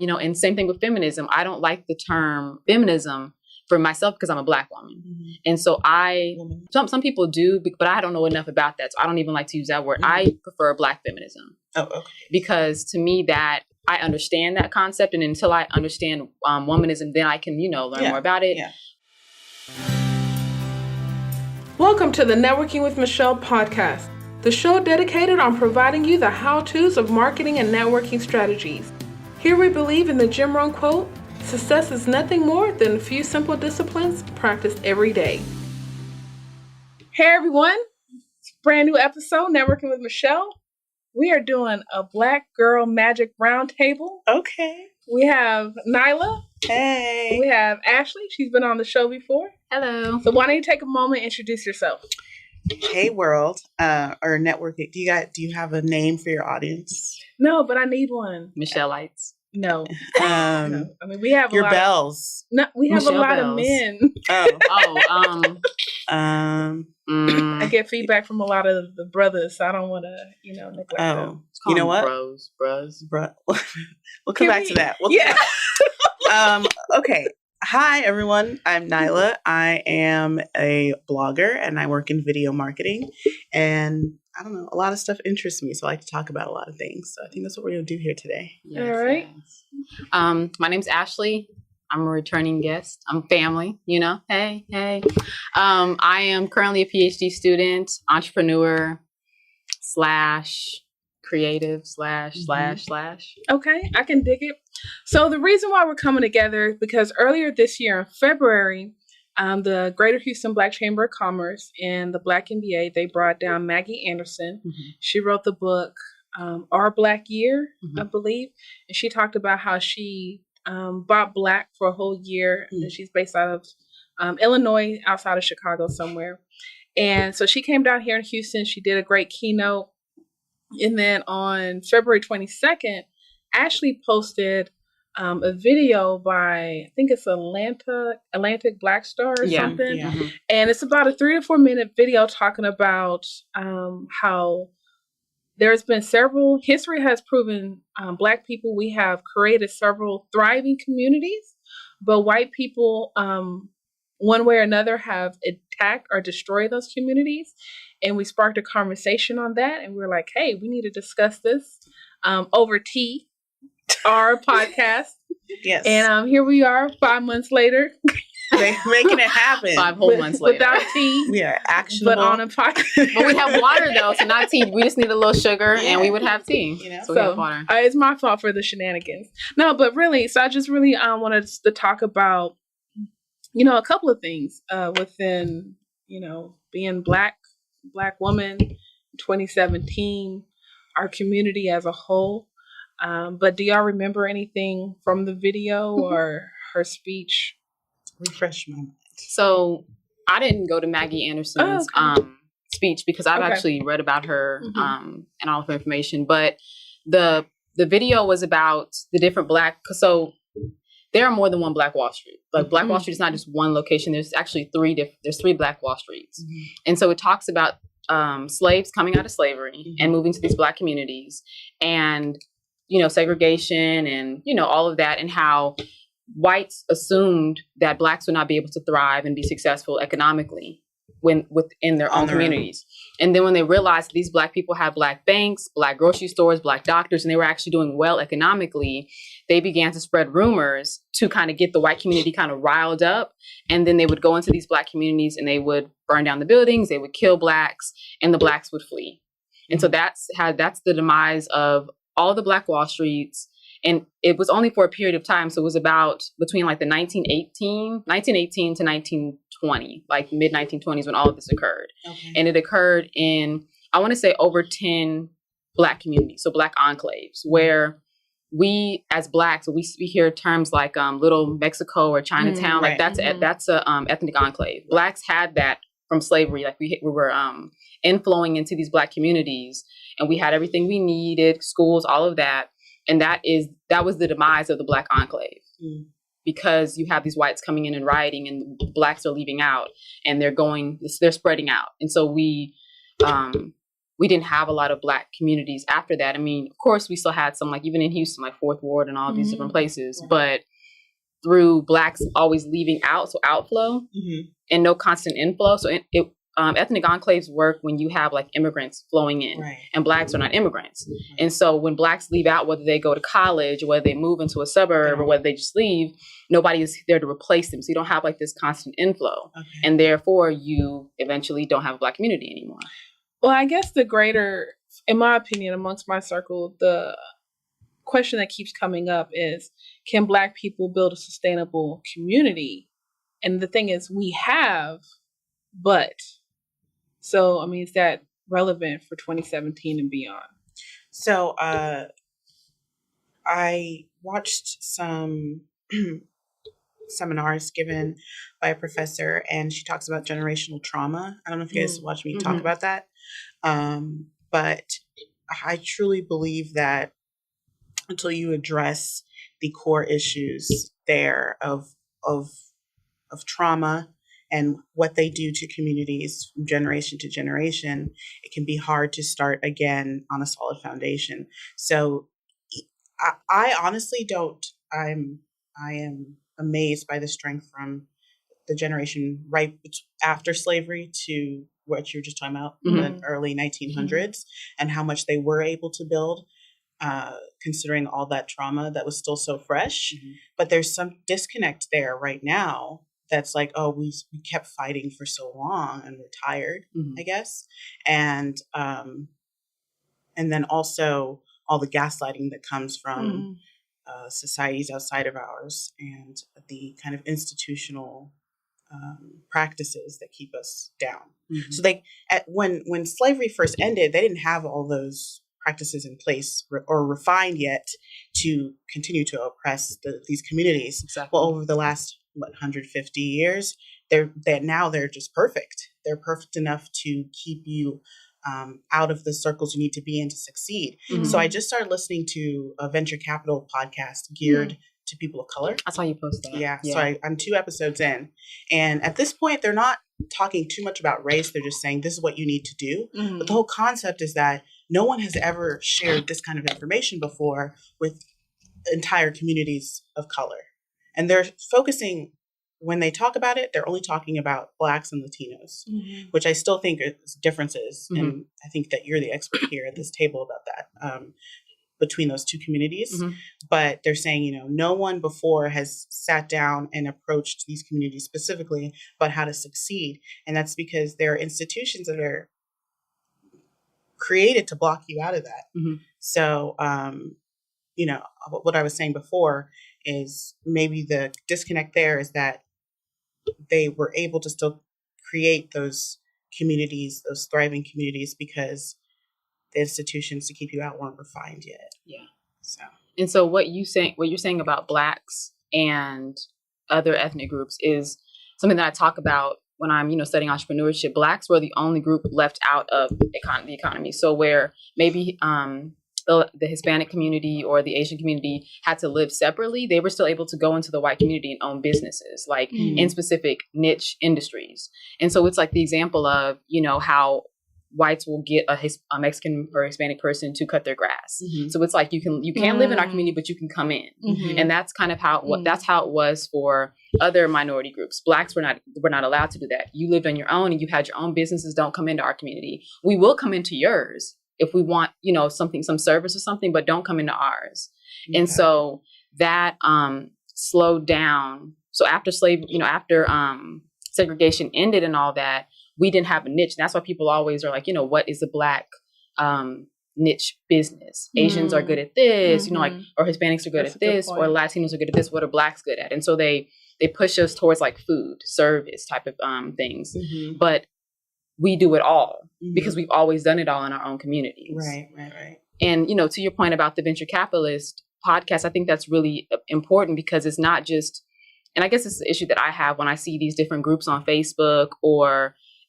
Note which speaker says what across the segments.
Speaker 1: And same thing with feminism. I don't like the term feminism for myself because I'm a Black woman. Mm-hmm. And so some people do, but I don't know enough about that. So I don't even like to use that word. Mm-hmm. I prefer Black feminism. Oh, okay. Because to me that I understand that concept. And until I understand womanism, then I can, learn more about it.
Speaker 2: Yeah. Welcome to the Networking with Michelle podcast, the show dedicated on providing you the how-tos of marketing and networking strategies. Here we believe in the Jim Rohn quote, success is nothing more than a few simple disciplines practiced every day. Hey everyone, it's a brand new episode, Networking with Michelle. We are doing a Black Girl Magic Roundtable.
Speaker 1: Okay.
Speaker 2: We have Nyla.
Speaker 1: Hey.
Speaker 2: We have Asheli. She's been on the show before.
Speaker 1: Hello.
Speaker 2: So why don't you take a moment and introduce yourself?
Speaker 3: Hey world, or networking. Do you have a name for your audience?
Speaker 2: No, but I need one.
Speaker 1: Michelleites.
Speaker 2: No. No. I mean, we have
Speaker 3: your
Speaker 2: a lot
Speaker 3: bells.
Speaker 2: We have
Speaker 1: Michelle
Speaker 2: a lot
Speaker 1: bells.
Speaker 2: of men. I get feedback from a lot of the brothers, so I don't want to, neglect them.
Speaker 3: You know what?
Speaker 1: Bros.
Speaker 3: We'll come back to that. Okay. Hi, everyone. I'm Nyla. I am a blogger and I work in video marketing. And I don't know, a lot of stuff interests me. So I like to talk about a lot of things. So I think that's what we're going to do here today.
Speaker 2: Yes, all right.
Speaker 1: Yes. My name's Asheli. I'm a returning guest. I'm family, Hey. I am currently a PhD student, entrepreneur / creative /
Speaker 2: Okay, I can dig it. So the reason why we're coming together is because earlier this year in February, the Greater Houston Black Chamber of Commerce and the Black NBA, they brought down Maggie Anderson. Mm-hmm. She wrote the book, Our Black Year, I believe. And she talked about how she bought Black for a whole year. Mm-hmm. And she's based out of Illinois, outside of Chicago somewhere. And so she came down here in Houston. She did a great keynote. And then on February 22nd, Asheli posted a video by, I think it's Atlantic Black Star or something. Yeah. Mm-hmm. And it's about a 3 to 4 minute video talking about how there's been history has proven Black people, we have created several thriving communities, but white people, one way or another, have attacked or destroyed those communities. And we sparked a conversation on that. And we were like, hey, we need to discuss this over tea, our podcast.
Speaker 3: Yes.
Speaker 2: And here we are 5 months later.
Speaker 3: Making it happen.
Speaker 1: 5 whole months later.
Speaker 2: Without tea.
Speaker 3: We are actionable.
Speaker 2: But on a podcast.
Speaker 1: But we have water though, so not tea. We just need a little sugar and we would have tea. So we have water.
Speaker 2: It's my fault for the shenanigans. No, but really, so I just really wanted to talk about, a couple of things within, being Black woman, 2017, our community as a whole. But do y'all remember anything from the video or her speech?
Speaker 3: Refresh my mind.
Speaker 1: So I didn't go to Maggie Anderson's speech because I've actually read about her and all of her information. But the video was about the different so there are more than one Black Wall Street. Like Black Wall Street is not just one location. There's actually there's 3 Black Wall Streets. Mm-hmm. And so it talks about slaves coming out of slavery and moving to these Black communities and, segregation and, all of that, and how whites assumed that Blacks would not be able to thrive and be successful economically within their own communities. And then when they realized these Black people have Black banks, Black grocery stores, Black doctors, and they were actually doing well economically, they began to spread rumors to kind of get the white community kind of riled up. And then they would go into these Black communities and they would burn down the buildings, they would kill Blacks, and the Blacks would flee. And so that's the demise of all the Black Wall Streets. And it was only for a period of time. So it was about between like the 1918 to 1920, like mid 1920s when all of this occurred. Okay. And it occurred in, I want to say, over 10 Black communities. So Black enclaves where we as Blacks, we hear terms like Little Mexico or Chinatown, like that's a ethnic enclave. Blacks had that from slavery. Like we were inflowing into these Black communities and we had everything we needed, schools, all of that. And that was the demise of the Black enclave because you have these whites coming in and rioting and Blacks are leaving out and they're spreading out. And so we we didn't have a lot of Black communities after that. I mean, of course, we still had some, like even in Houston, like Fourth Ward and all these different places, but through Blacks always leaving out, so outflow and no constant inflow. So ethnic enclaves work when you have like immigrants flowing in, and Blacks are not immigrants. And so when Blacks leave out, whether they go to college or whether they move into a suburb or whether they just leave, nobody is there to replace them. So you don't have like this constant inflow, and therefore you eventually don't have a Black community anymore.
Speaker 2: Well, I guess the greater, in my opinion, amongst my circle, the question that keeps coming up is, can Black people build a sustainable community? And the thing is, we have, but so, I mean, is that relevant for 2017 and beyond?
Speaker 3: So I watched some seminars given by a professor, and she talks about generational trauma. I don't know if you guys watch me talk about that. But I truly believe that until you address the core issues there of trauma and what they do to communities from generation to generation, it can be hard to start again on a solid foundation. So I honestly don't. I am amazed by the strength from the generation right after slavery to what you were just talking about in the early 1900s and how much they were able to build, considering all that trauma that was still so fresh. But there's some disconnect there right now that's like, oh, we kept fighting for so long and we're tired, I guess. And then also all the gaslighting that comes from societies outside of ours and the kind of institutional practices that keep us down. So when slavery first ended, they didn't have all those practices in place or refined yet to continue to oppress these communities. Well, over the last 150 years, they're just perfect. They're perfect enough to keep you out of the circles you need to be in to succeed. So I just started listening to a venture capital podcast geared to people of color.
Speaker 1: I saw you post that.
Speaker 3: Yeah. So I'm 2 episodes in. And at this point, they're not talking too much about race. They're just saying, this is what you need to do. But the whole concept is that no one has ever shared this kind of information before with entire communities of color. And they're focusing, when they talk about it, they're only talking about Blacks and Latinos, which I still think is differences. And I think that you're the expert here at this table about that. Between those 2 communities. But they're saying, no one before has sat down and approached these communities specifically about how to succeed. And that's because there are institutions that are created to block you out of that. So, what I was saying before is maybe the disconnect there is that they were able to still create those communities, those thriving communities, because the institutions to keep you out weren't refined yet.
Speaker 1: So what you're saying about Blacks and other ethnic groups is something that I talk about when I'm, studying entrepreneurship. Blacks were the only group left out of the economy. So where maybe the Hispanic community or the Asian community had to live separately, they were still able to go into the white community and own businesses, like in specific niche industries. And so it's like the example of, how whites will get a Mexican or Hispanic person to cut their grass. So it's like you can't live in our community, but you can come in, and that's kind of how that's how it was for other minority groups. Blacks were not allowed to do that. You lived on your own, and you had your own businesses. Don't come into our community. We will come into yours if we want, some service or something, but don't come into ours. And so that slowed down. So after after segregation ended and all that, we didn't have a niche. And that's why people always are like, what is a Black niche business? Asians are good at this, or Hispanics are good at this, or Latinos are good at this. What are Blacks good at? And so they push us towards like food, service type of things. But we do it all because we've always done it all in our own communities.
Speaker 3: Right.
Speaker 1: And, to your point about the venture capitalist podcast, I think that's really important because it's not just, and I guess it's the issue that I have when I see these different groups on Facebook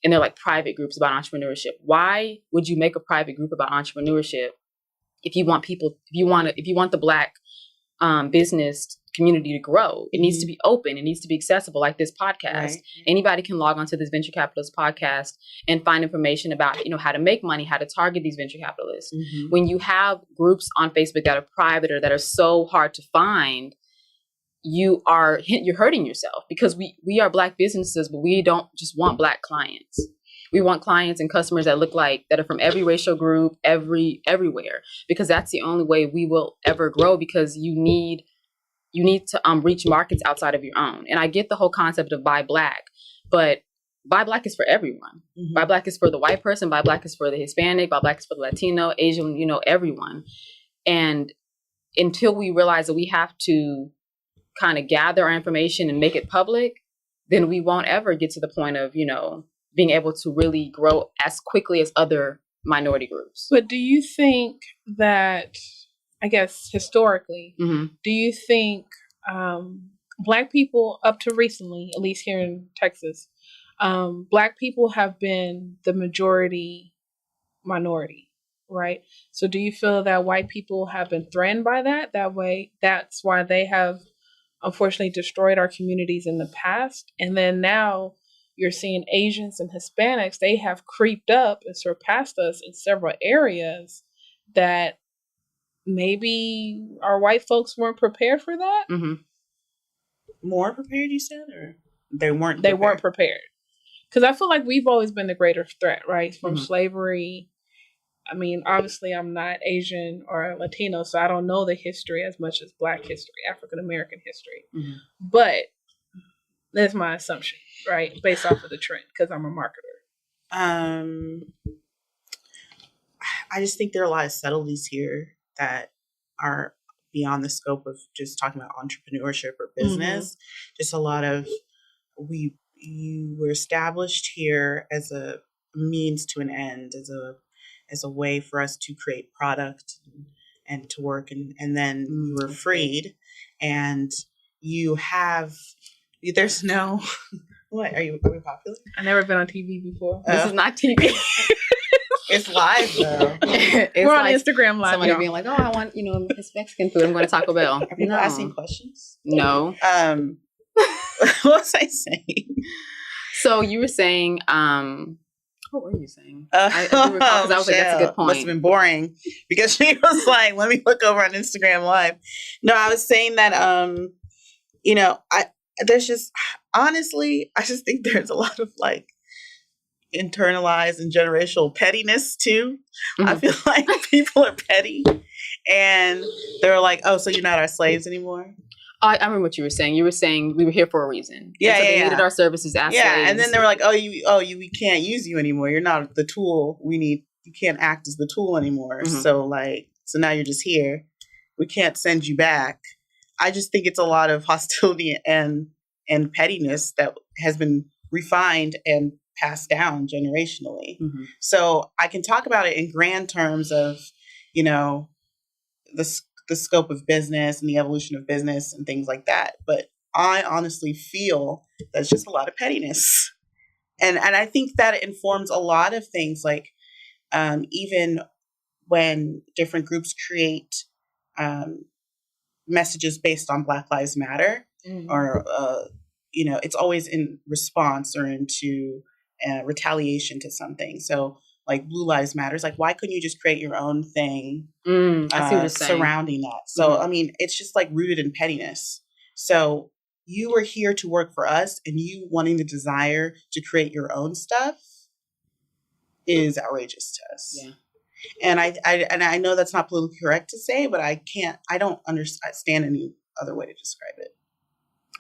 Speaker 1: and they're like private groups about entrepreneurship. Why would you make a private group about entrepreneurship if you want the Black business community to grow. It needs to be open. It needs to be accessible, like this podcast. Right. Anybody can log onto this venture capitalist podcast and find information about, you know, how to make money, how to target these venture capitalists. Mm-hmm. When you have groups on Facebook that are private or that are so hard to find, you're hurting yourself, because we are Black businesses, but we don't just want Black clients. We want clients and customers that are from every racial group, everywhere, because that's the only way we will ever grow, because you need to reach markets outside of your own. And I get the whole concept of buy Black, but buy Black is for everyone. Mm-hmm. Buy Black is for the white person, buy Black is for the Hispanic, buy Black is for the Latino, Asian, you know, everyone. And until we realize that we have to kind of gather our information and make it public, then we won't ever get to the point of, you know, being able to really grow as quickly as other minority groups.
Speaker 2: But do you think that, I guess historically, mm-hmm. do you think Black people, up to recently, at least here in Texas, Black people have been the majority minority, right? So do you feel that white people have been threatened by that? That way, that's why they have unfortunately destroyed our communities in the past. And then now you're seeing Asians and Hispanics, they have creeped up and surpassed us in several areas that maybe our white folks weren't prepared for that.
Speaker 3: Mm-hmm. More prepared, you said, or they weren't prepared?
Speaker 2: They weren't prepared. Because I feel like we've always been the greater threat, right? From mm-hmm. slavery. I mean, obviously I'm not Asian or Latino, so I don't know the history as much as Black history, African American history. Mm-hmm. But that's my assumption, right? Based off of the trend, because I'm a marketer.
Speaker 3: I just think there are a lot of subtleties here that are beyond the scope of just talking about entrepreneurship or business. Mm-hmm. Just a lot of, you were established here as a means to an end, as a way for us to create product and to work, and then you were freed, and you have, there's no, what, are we popular?
Speaker 2: I've never been on TV before.
Speaker 1: This is not TV.
Speaker 3: It's live though.
Speaker 2: We're on Instagram live.
Speaker 1: Somebody being like, "Oh, I want, you know, this Mexican food. I'm going to Taco Bell."
Speaker 3: Are people asking questions?
Speaker 1: No.
Speaker 3: What was I saying?
Speaker 1: So you were saying, what were you saying? I do recall, because I was like, that's a good point.
Speaker 3: Must have been boring, because she was like, "Let me look over on Instagram Live." No, I was saying that, you know, there's just, honestly, I just think there's a lot of like internalized and generational pettiness too. Mm-hmm. I feel like people are petty, and they're like, "Oh, so you're not our slaves anymore?"
Speaker 1: I remember what you were saying. You were saying we were here for a reason.
Speaker 3: Yeah,
Speaker 1: so they needed our services as slaves.
Speaker 3: And then they were like, we can't use you anymore. You're not the tool we need. You can't act as the tool anymore. Mm-hmm. So now you're just here. We can't send you back. I just think it's a lot of hostility and pettiness that has been refined and passed down generationally. Mm-hmm. So I can talk about it in grand terms of, you know, the scope of business and the evolution of business and things like that. But I honestly feel there's just a lot of pettiness. And I think that informs a lot of things, like even when different groups create messages based on Black Lives Matter, mm-hmm. or, you know, it's always in response or into retaliation to something. So like Blue Lives Matters, like, why couldn't you just create your own thing surrounding that? So, mm-hmm. I mean, it's just like rooted in pettiness. So you were here to work for us, and you wanting the desire to create your own stuff is outrageous to us. Yeah. And I know that's not politically correct to say, but I don't understand any other way to describe it.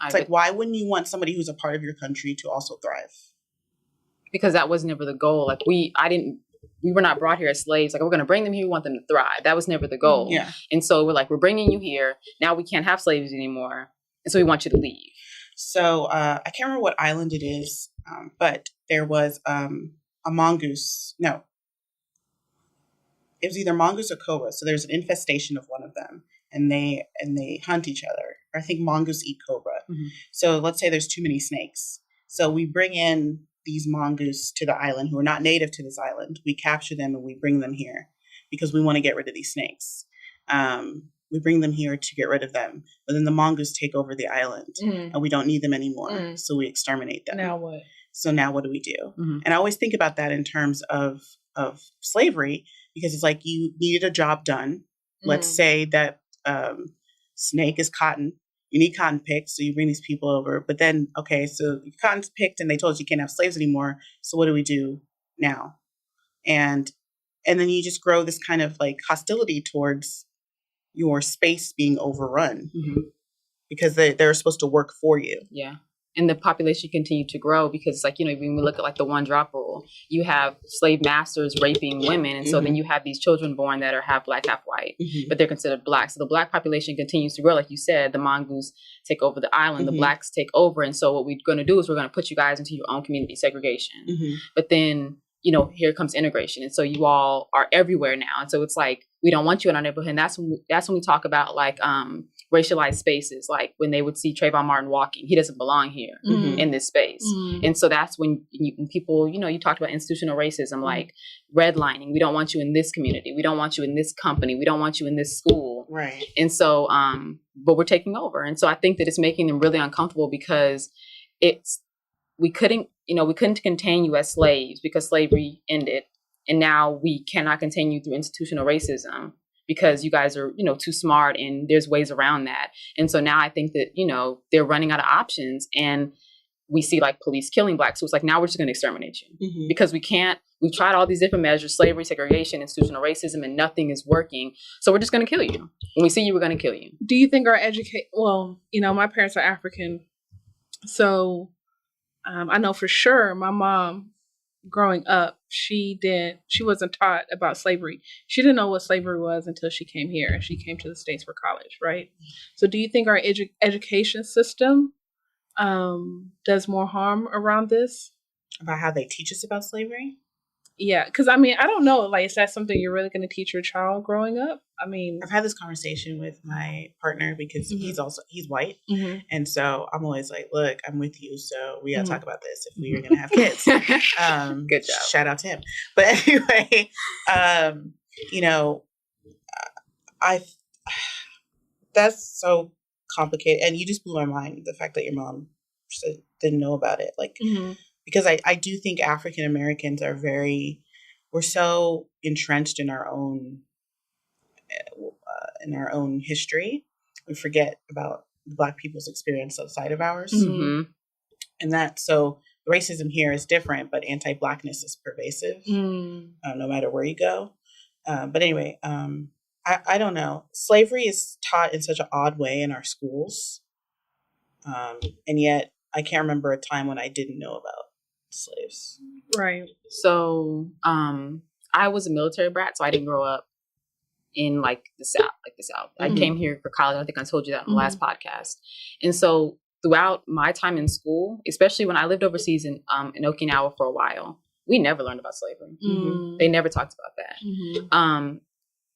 Speaker 3: It's like, why wouldn't you want somebody who's a part of your country to also thrive?
Speaker 1: Because that was never the goal. Like we were not brought here as slaves. Like, we're going to bring them here. We want them to thrive. That was never the goal.
Speaker 3: Yeah.
Speaker 1: And so we're like, we're bringing you here. Now we can't have slaves anymore. And so we want you to leave.
Speaker 3: So I can't remember what island it is, but there was a mongoose. No, it was either mongoose or cobra. So there's an infestation of one of them, and they hunt each other. I think mongoose eat cobra. Mm-hmm. So let's say there's too many snakes. So we bring in these mongoose to the island who are not native to this island. We capture them and we bring them here because we want to get rid of these snakes. we bring them here to get rid of them. But then the mongoose take over the island and we don't need them anymore. So we exterminate them.
Speaker 2: Now what?
Speaker 3: So now what do we do? And I always think about that in terms of slavery, because it's like you needed a job done. Let's say that snake is cotton. You need cotton picked, so you bring these people over. But then, okay, so cotton's picked and they told you can't have slaves anymore. So what do we do now? And then you just grow this kind of like hostility towards your space being overrun because they're supposed to work for you.
Speaker 1: Yeah. And the population continued to grow because, like, you know, when we look at like the one drop rule, you have slave masters raping women. And so then you have these children born that are half black, half white, but they're considered black. So the black population continues to grow. Like you said, the mongoose take over the island, the blacks take over. And so what we're going to do is we're going to put you guys into your own community segregation. But then, you know, here comes integration. And so you all are everywhere now. And so it's like, we don't want you in our neighborhood. And that's when we talk about like, racialized spaces, like when they would see Trayvon Martin walking, he doesn't belong here in this space. And so that's when people, you know, you talked about institutional racism, like redlining. We don't want you in this community. We don't want you in this company. We don't want you in this school.
Speaker 3: Right.
Speaker 1: And so, but we're taking over. And so I think that it's making them really uncomfortable because we couldn't contain you as slaves because slavery ended. And now we cannot continue through institutional racism because you guys are, you know, too smart and there's ways around that. And so now I think that, you know, they're running out of options and we see like police killing blacks. So it's like, now we're just going to exterminate you because we've tried all these different measures, slavery, segregation, institutional racism, and nothing is working. So we're just going to kill you. When we see you, we're going to kill you.
Speaker 2: Do you think our well, you know, my parents are African. So I know for sure my mom, growing up, she wasn't taught about slavery. She didn't know what slavery was until she came here. She came to the States for college, right? So do you think our education system does more harm around this?
Speaker 3: About how they teach us about slavery?
Speaker 2: Yeah, because I mean, I don't know. Like, is that something you're really going to teach your child growing up? I mean,
Speaker 3: I've had this conversation with my partner because he's white, and so I'm always like, "Look, I'm with you, so we got to talk about this if we are going to have kids."
Speaker 1: Good job.
Speaker 3: Shout out to him. But anyway, you know, that's so complicated, and you just blew my mind the fact that your mom didn't know about it, like. Because I do think African Americans we're so entrenched in our own history, we forget about Black people's experience outside of ours, and so racism here is different, but anti-Blackness is pervasive, no matter where you go. But anyway, I don't know. Slavery is taught in such an odd way in our schools, and yet I can't remember a time when I didn't know about slaves.
Speaker 2: Right.
Speaker 1: So I was a military brat, so I didn't grow up in like the South. I came here for college. I think I told you that in the last podcast. And so throughout my time in school, especially when I lived overseas in Okinawa for a while, we never learned about slavery. They never talked about that.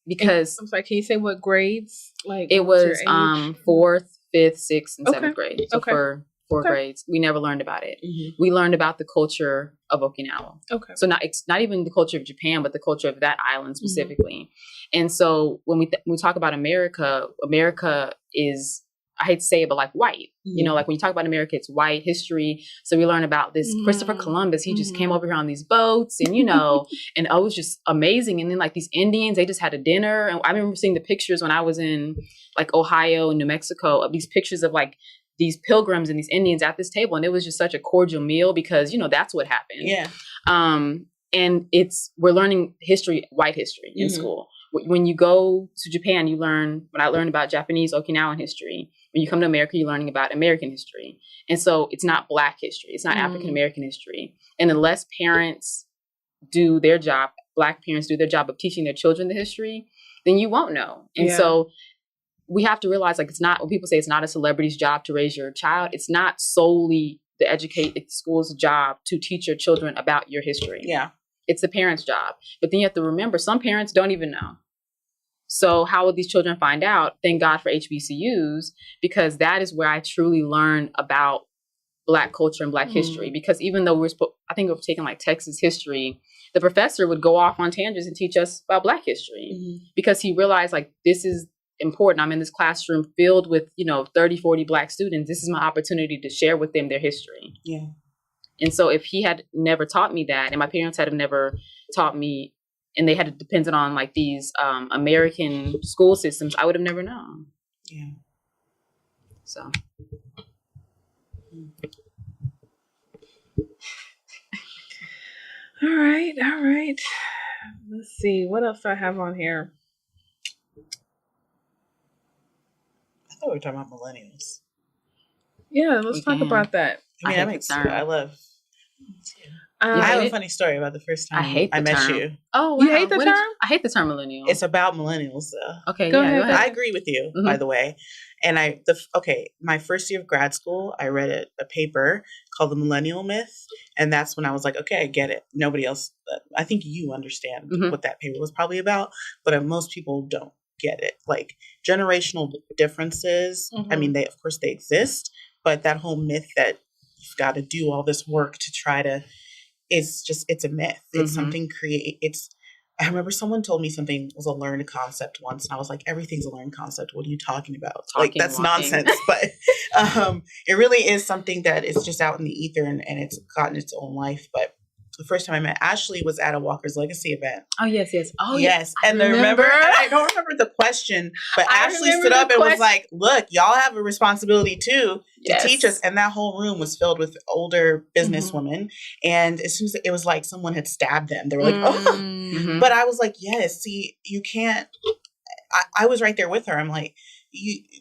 Speaker 1: Because
Speaker 2: I'm sorry, can you say what grades? Like
Speaker 1: it was 4th, 5th, 6th, and 7th grade. So for 4 grades, we never learned about it. We learned about the culture of Okinawa. Okay. So not even the culture of Japan, but the culture of that island specifically. And so when we talk about America is, I hate to say it, but like white. You know, like when you talk about America, it's white history. So we learn about this Christopher Columbus. He just came over here on these boats and, you know, and it was just amazing. And then like these Indians, they just had a dinner. And I remember seeing the pictures when I was in like Ohio and New Mexico of these pictures of like these pilgrims and these Indians at this table. And it was just such a cordial meal because, you know, that's what happened. Yeah. And we're learning history, white history in school. When you go to Japan, when I learned about Japanese Okinawan history. When you come to America, you're learning about American history. And so it's not Black history. It's not African American history. And unless parents do their job, Black parents do their job of teaching their children the history, then you won't know. And so we have to realize, like, when people say it's not a celebrity's job to raise your child, it's not solely the school's job to teach your children about your history. Yeah. It's the parents' job. But then you have to remember, some parents don't even know. So how will these children find out? Thank God for HBCUs, because that is where I truly learn about Black culture and Black history. Because even though I think we're taking like Texas history, the professor would go off on tangents and teach us about Black history because he realized like this is important. I'm in this classroom filled with, 30, 40 Black students. This is my opportunity to share with them their history.
Speaker 3: Yeah.
Speaker 1: And so if he had never taught me that, and my parents had never taught me, and they had depended on like these American school systems, I would have never known.
Speaker 3: Yeah.
Speaker 1: So.
Speaker 2: All right. Let's see. What else do I have on here?
Speaker 3: I thought we were talking about millennials.
Speaker 2: Yeah, let's talk about that.
Speaker 3: I mean, that makes sense. I love. I have a funny story about the first time I met you.
Speaker 2: Oh, wow. You hate the term?
Speaker 1: I hate the term millennial.
Speaker 3: It's about millennials, though.
Speaker 1: Okay, go ahead.
Speaker 3: I agree with you, by the way. And my first year of grad school, I read a paper called The Millennial Myth. And that's when I was like, okay, I get it. Nobody else, I think you understand what that paper was probably about, but most people don't get it. Like generational differences, I mean, of course they exist, but that whole myth that you've got to do all this work to try to, it's a myth. It's something I remember someone told me something was a learned concept once, and I was like, everything's a learned concept. What are you talking about? That's nonsense. But it really is something that is just out in the ether, and it's gotten its own life. But the first time I met Asheli was at a Walker's Legacy event.
Speaker 1: Oh, yes. Oh,
Speaker 3: yes. And I don't remember the question, but Asheli stood up and was like, look, y'all have a responsibility too to teach us. And that whole room was filled with older businesswomen. And as soon as it was like someone had stabbed them, they were like, oh. But I was like, yes, see, you can't. I was right there with her. I'm like,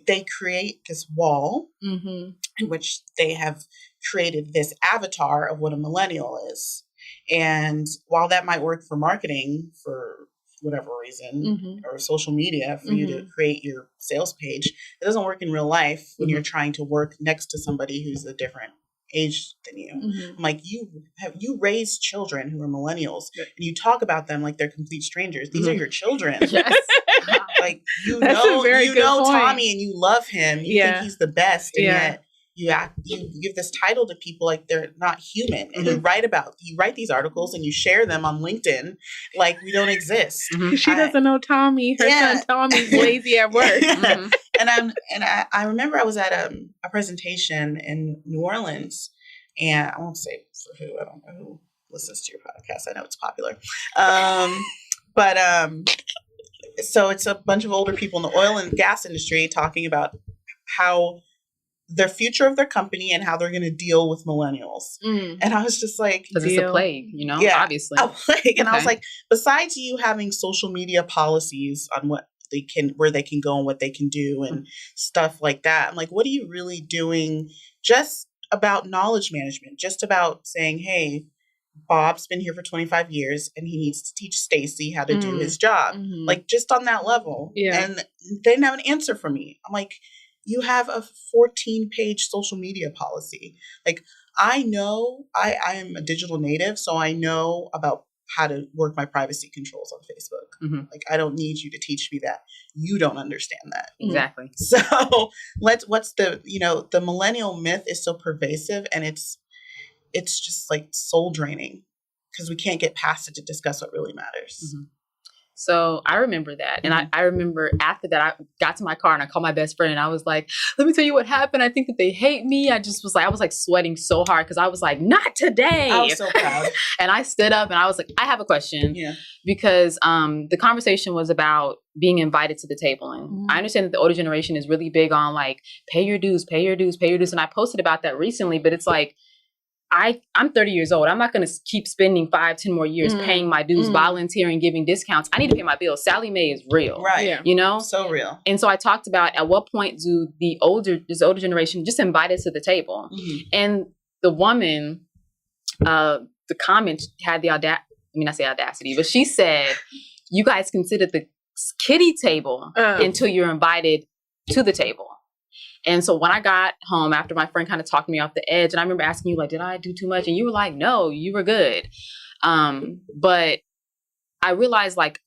Speaker 3: they create this wall in which they have created this avatar of what a millennial is. And while that might work for marketing for whatever reason or social media for you to create your sales page, it doesn't work in real life when you're trying to work next to somebody who's a different age than you. I'm like, you raise children who are millennials and you talk about them like they're complete strangers. These are your children. Yes. Like you know Tommy and you love him. You think he's the best, and yet you give this title to people like they're not human, and you write these articles and you share them on LinkedIn like we don't exist.
Speaker 2: She doesn't know Tommy. Her son Tommy's lazy at work.
Speaker 3: And I remember I was at a presentation in New Orleans, and I won't say for who. I don't know who listens to your podcast. I know it's popular, so it's a bunch of older people in the oil and gas industry talking about how their future of their company and how they're going to deal with millennials. And I was just like,
Speaker 1: because it's a plague, obviously.
Speaker 3: A plague. And I was like, besides you having social media policies on where they can go and what they can do and stuff like that, I'm like, what are you really doing just about knowledge management? Just about saying, hey, Bob's been here for 25 years and he needs to teach Stacy how to do his job. Like just on that level. Yeah. And they didn't have an answer for me. I'm like, you have a 14-page social media policy. Like I know I am a digital native, so I know about how to work my privacy controls on Facebook. Like I don't need you to teach me that. You don't understand that.
Speaker 1: Exactly.
Speaker 3: So what's the millennial myth is so pervasive, and it's just like soul draining because we can't get past it to discuss what really matters.
Speaker 1: So I remember that. And I remember after that, I got to my car and I called my best friend and I was like, let me tell you what happened. I think that they hate me. I was like sweating so hard because I was like, not today.
Speaker 3: I was so proud.
Speaker 1: And I stood up and I was like, I have a question. Yeah. Because the conversation was about being invited to the table. And I understand that the older generation is really big on like, pay your dues, pay your dues, pay your dues. And I posted about that recently, but it's like, I'm 30 years old. I'm not going to keep spending 5-10 more years paying my dues, volunteering, giving discounts. I need to pay my bills. Sally Mae is real.
Speaker 3: Right.
Speaker 1: Yeah.
Speaker 3: So real.
Speaker 1: And so I talked about at what point do this older generation just invite us to the table? And the woman, the comment had the audacity, but she said, you guys consider the kiddie table until you're invited to the table. And so when I got home after my friend kind of talked me off the edge, and I remember asking you, like, did I do too much? And you were like, no, you were good. But I realized, like,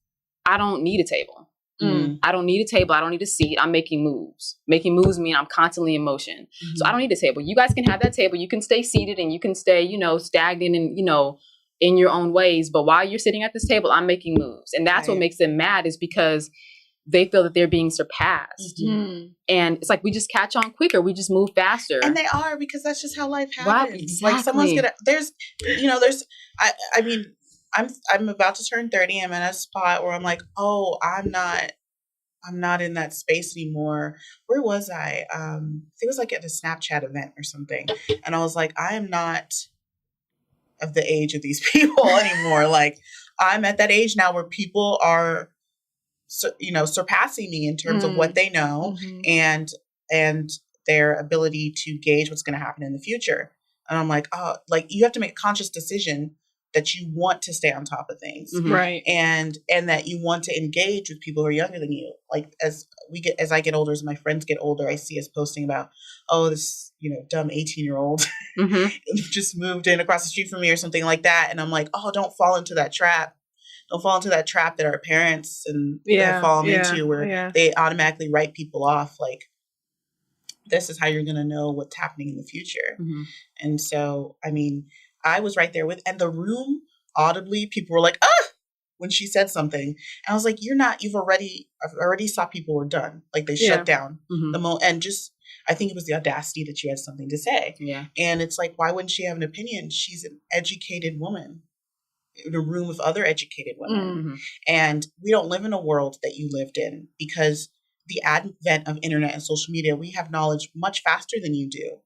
Speaker 1: I don't need a table. I don't need a table. I don't need a seat. I'm making moves. Making moves mean I'm constantly in motion. So I don't need a table. You guys can have that table. You can stay seated and you can stay, stagnant and, in your own ways. But while you're sitting at this table, I'm making moves. And that's what makes them mad, is because they feel that they're being surpassed.
Speaker 3: Mm-hmm.
Speaker 1: And it's like, we just catch on quicker. We just move faster.
Speaker 3: And they are, because that's just how life happens.
Speaker 1: Right, exactly.
Speaker 3: Like someone's I mean, I'm about to turn 30. I'm in a spot where I'm like, oh, I'm not in that space anymore. Where was I? I think it was like at a Snapchat event or something. And I was like, I am not of the age of these people anymore. Like, I'm at that age now where people are, surpassing me in terms of what they know and their ability to gauge what's going to happen in the future. And I'm like, oh, like you have to make a conscious decision that you want to stay on top of things.
Speaker 2: Right.
Speaker 3: And that you want to engage with people who are younger than you. Like as I get older, as my friends get older, I see us posting about, oh, this, dumb 18-year-old just moved in across the street from me or something like that. And I'm like, oh, don't fall into that trap. Don't fall into that trap that our parents have fallen into, where they automatically write people off. Like, this is how you're going to know what's happening in the future. And so, I mean, I was right there and the room audibly, people were like, ah, when she said something. And I was like, I've already saw people were done. Like they shut down I think it was the audacity that she had something to say.
Speaker 1: Yeah.
Speaker 3: And it's like, why wouldn't she have an opinion? She's an educated woman in a room with other educated women. And we don't live in a world that you lived in, because the advent of internet and social media, we have knowledge much faster than you do.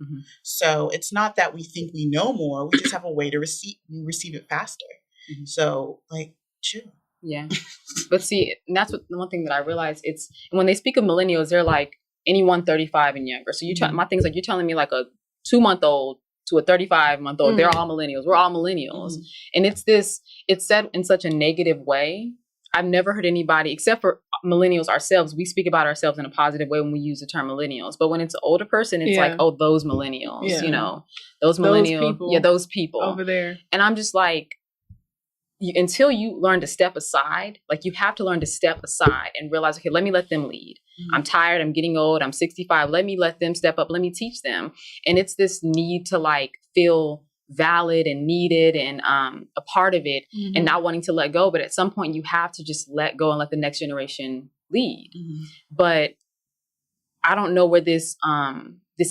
Speaker 3: So it's not that we think we know more. We just have a way to receive it faster. So like, chill.
Speaker 1: Yeah. But see, and that's the one thing that I realized, it's when they speak of millennials, they're like anyone 35 and younger. So my thing's like, you're telling me like a 2-month-old to a 35-month-old, they're all millennials. We're all millennials. And it's said in such a negative way. I've never heard anybody, except for millennials ourselves, we speak about ourselves in a positive way when we use the term millennials. But when it's an older person, it's like, oh, those millennials, those millennials. Those people
Speaker 2: over there.
Speaker 1: And I'm just like, until you learn to step aside, like you have to learn to step aside and realize, okay, let me let them lead. I'm tired. I'm getting old. I'm 65. Let me let them step up. Let me teach them. And it's this need to like feel valid and needed and a part of it and not wanting to let go. But at some point you have to just let go and let the next generation lead. But I don't know where this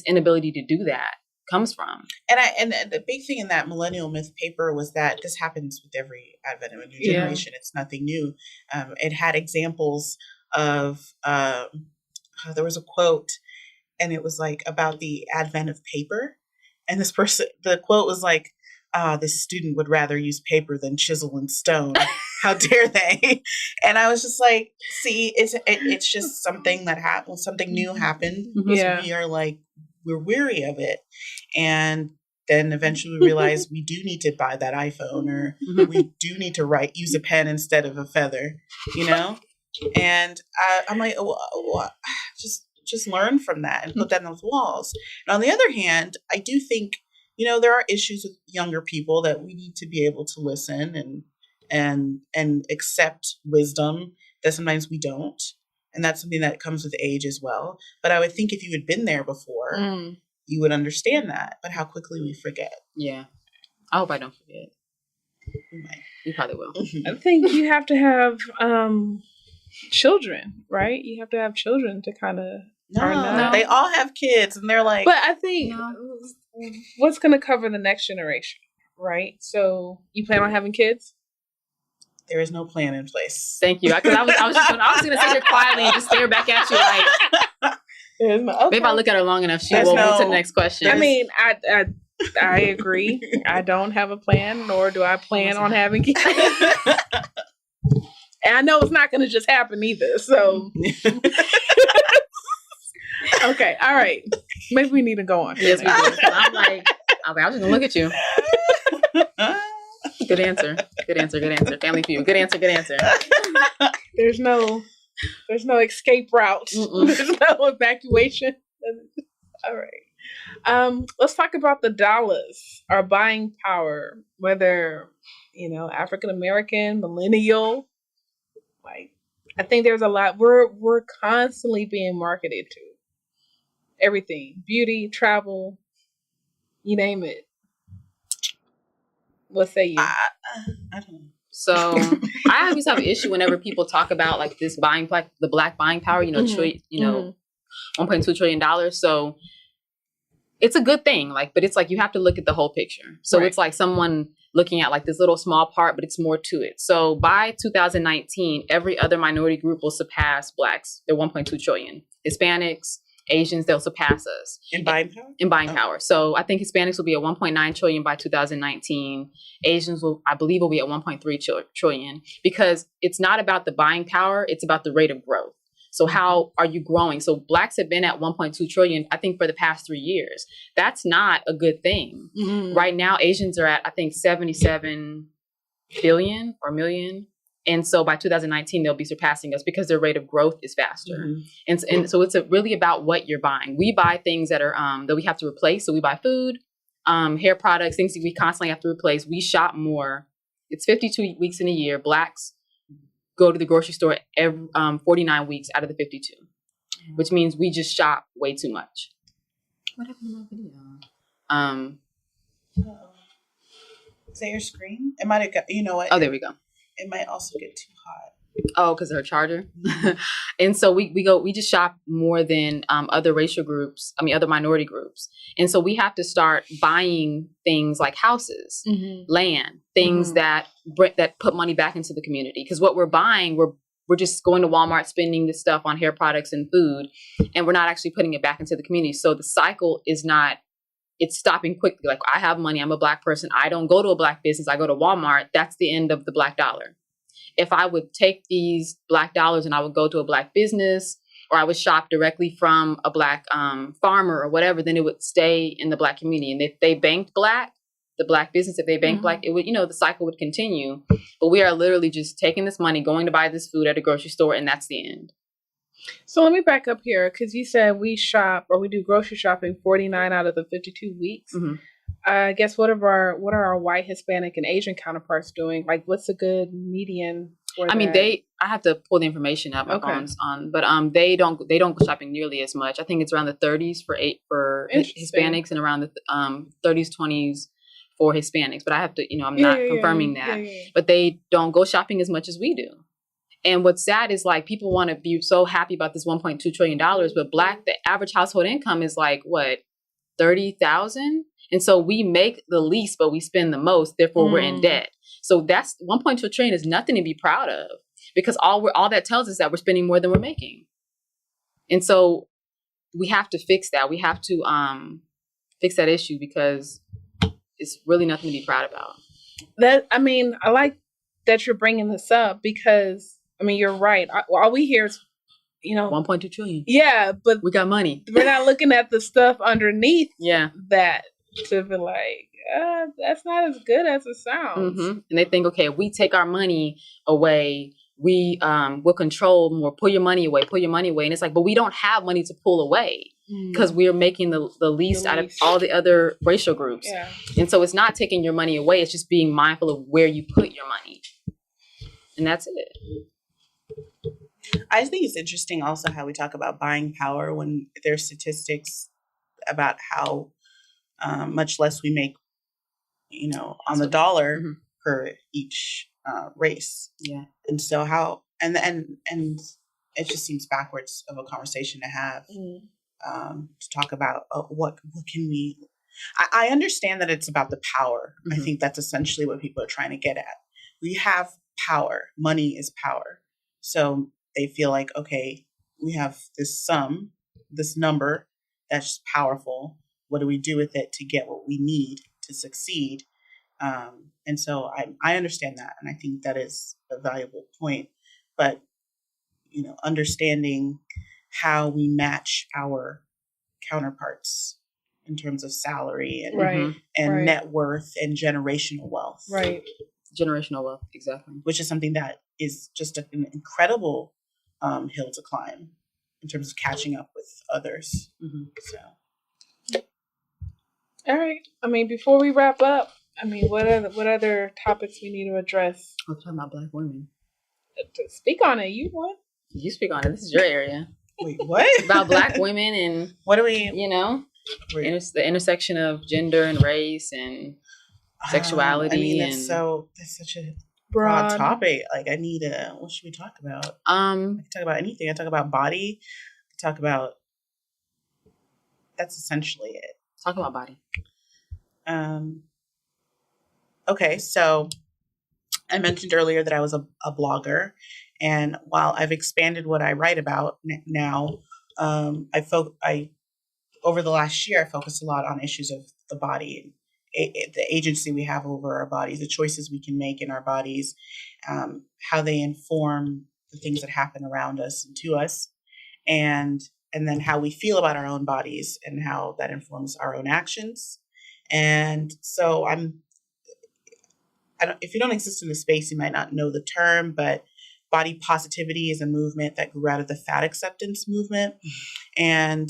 Speaker 1: inability to do that comes from.
Speaker 3: And the big thing in that millennial myth paper was that this happens with every advent of a new generation. It's nothing new. It had examples of there was a quote, and it was like about the advent of paper. And the quote was like, this student would rather use paper than chisel and stone. How dare they? And I was just like, see, it's just something that happened. Something new happened. So we are like, we're weary of it. And then eventually we realize we do need to buy that iPhone, or we do need to use a pen instead of a feather, And I'm like, just learn from that and put that on those walls. And on the other hand, I do think, there are issues with younger people that we need to be able to listen and accept wisdom that sometimes we don't. And that's something that comes with age as well. But I would think if you had been there before, you would understand that. But how quickly we forget.
Speaker 1: Yeah. I hope I don't forget.
Speaker 3: We might.
Speaker 1: You probably will.
Speaker 2: I think you have to have children, right? You have to have children to kind of...
Speaker 3: No, they all have kids, and they're like...
Speaker 2: But I think what's going to cover the next generation, right? So you plan on having kids?
Speaker 3: There is no plan in place.
Speaker 1: Thank you. Because I was going to sit here quietly and just stare back at you like... Maybe if I look at her long enough, she will move to the next question.
Speaker 2: I mean, I agree. I don't have a plan, nor do I plan on having kids. And I know it's not going to just happen either. So, okay, all right. Maybe we need to go on.
Speaker 1: Yes, we do. I was just going to look at you. Good answer. Family Feud. Good answer.
Speaker 2: There's no escape route. There's no evacuation. All right. Let's talk about the dollars, our buying power, whether, African American, millennial. Like, I think there's a lot. We're constantly being marketed to. Everything. Beauty, travel, you name it. What say you?
Speaker 3: I don't know.
Speaker 1: So I always have an issue whenever people talk about like this the black buying power, you know, $1.2 trillion. So it's a good thing, like, but it's like you have to look at the whole picture. So it's like someone looking at like this little small part, but it's more to it. So by 2019, every other minority group will surpass Blacks. They're 1.2 trillion. Hispanics, Asians, they'll surpass us.
Speaker 3: In buying power?
Speaker 1: In buying power. So I think Hispanics will be at 1.9 trillion by 2019. Asians I believe will be at 1.3 trillion, because it's not about the buying power, it's about the rate of growth. So how are you growing? So Blacks have been at 1.2 trillion, I think, for the past 3 years. That's not a good thing. Mm-hmm. Right now, Asians are at, I think, 77 billion or million. And so by 2019, they'll be surpassing us because their rate of growth is faster. Mm-hmm. And so it's really about what you're buying. We buy things that are that we have to replace. So we buy food, hair products, things that we constantly have to replace. We shop more. It's 52 weeks in a year. Blacks go to the grocery store every 49 weeks out of the 52, which means we just shop way too much. What happened to my video?
Speaker 3: Is that your screen? It might have got, you know what?
Speaker 1: Oh, there we go.
Speaker 3: It might also get too hot.
Speaker 1: Oh, because of her charger. And so we just shop more than other racial groups, other minority groups. And so we have to start buying things like houses, land, things that put money back into the community. Because what we're buying, we're just going to Walmart, spending this stuff on hair products and food, and we're not actually putting it back into the community. So the cycle is it's stopping quickly. Like, I have money, I'm a Black person, I don't go to a Black business, I go to Walmart. That's the end of the Black dollar. If I would take these Black dollars and I would go to a Black business, or I would shop directly from a Black farmer or whatever, then it would stay in the Black community. And if they banked Black, the Black business, if they banked Black, it would, the cycle would continue. But we are literally just taking this money, going to buy this food at a grocery store, and that's the end.
Speaker 2: So let me back up here, because you said we do grocery shopping 49 out of the 52 weeks. Mm-hmm. I guess what are our white, Hispanic, and Asian counterparts doing? Like, what's a good median for that?
Speaker 1: I have to pull the information out my phone's on, but they don't go shopping nearly as much. I think it's around the 30s for Hispanics, and around the 30s, 20s for Hispanics. But I have to, I'm not confirming that. Yeah. But they don't go shopping as much as we do. And what's sad is, like, people want to be so happy about this $1.2 trillion, but the average household income is like, what, 30,000? And so we make the least, but we spend the most. Therefore, we're in debt. So that's $1.2 trillion is nothing to be proud of, because all that tells us that we're spending more than we're making. And so we have to fix that. We have to fix that issue, because it's really nothing to be proud about.
Speaker 2: I like that you're bringing this up, because you're right. All we hear is,
Speaker 1: 1.2 trillion.
Speaker 2: Yeah, but
Speaker 1: we got money.
Speaker 2: We're not looking at the stuff underneath. That to be like, that's not as good as it sounds.
Speaker 1: Mm-hmm. And they think, okay, if we take our money away, we will control more. Pull your money away. And it's like, but we don't have money to pull away, because we're making the least out of all the other racial groups. Yeah. And so it's not taking your money away. It's just being mindful of where you put your money. And that's it.
Speaker 3: I think it's interesting also how we talk about buying power when there's statistics about how much less we make, on the dollar per each race. Yeah. And so and it just seems backwards of a conversation to have to talk about what can we. I understand that it's about the power. I think that's essentially what people are trying to get at. We have power. Money is power. So they feel like, okay, we have this number that's powerful. What do we do with it to get what we need to succeed? And so I understand that. And I think that is a valuable point. But, understanding how we match our counterparts in terms of salary and net worth and generational wealth.
Speaker 2: Right.
Speaker 1: Generational wealth, exactly.
Speaker 3: Which is something that is just an incredible hill to climb in terms of catching up with others. Mm-hmm. So,
Speaker 2: all right. Before we wrap up, what other topics we need to address?
Speaker 1: We're talking about Black women.
Speaker 2: Speak on it. You what?
Speaker 1: You speak on it. This is your area.
Speaker 3: Wait, what?
Speaker 1: About Black women and
Speaker 3: what do we?
Speaker 1: The intersection of gender and race and sexuality.
Speaker 3: that's such a broad topic. Like I need what should we talk about? I can talk about anything. I talk about body. I talk about, that's essentially it.
Speaker 1: Talk about body.
Speaker 3: Okay, so I mentioned earlier that I was a blogger, and while I've expanded what I write about now, over the last year I focused a lot on issues of the body, the agency we have over our bodies, the choices we can make in our bodies, how they inform the things that happen around us and to us, and then how we feel about our own bodies and how that informs our own actions. And so if you don't exist in the space, you might not know the term, but body positivity is a movement that grew out of the fat acceptance movement. And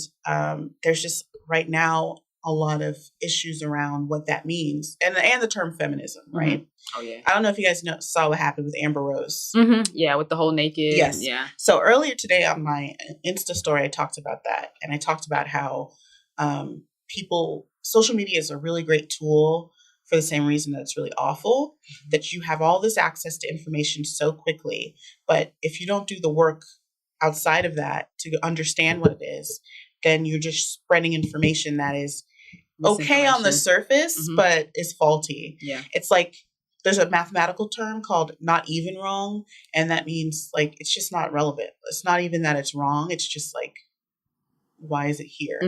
Speaker 3: there's just right now a lot of issues around what that means, and the term feminism, right?
Speaker 1: Oh yeah.
Speaker 3: I don't know if you guys saw what happened with Amber Rose.
Speaker 1: Yeah, with the whole naked.
Speaker 3: Yes.
Speaker 1: Yeah.
Speaker 3: So earlier today on my Insta story, I talked about that, and I talked about how social media is a really great tool for the same reason that it's really awful, that you have all this access to information so quickly, but if you don't do the work outside of that to understand what it is, then you're just spreading information that is okay on the surface, but is faulty.
Speaker 1: Yeah.
Speaker 3: It's like there's a mathematical term called not even wrong, and that means like it's just not relevant. It's not even that it's wrong. It's just like, why is it here?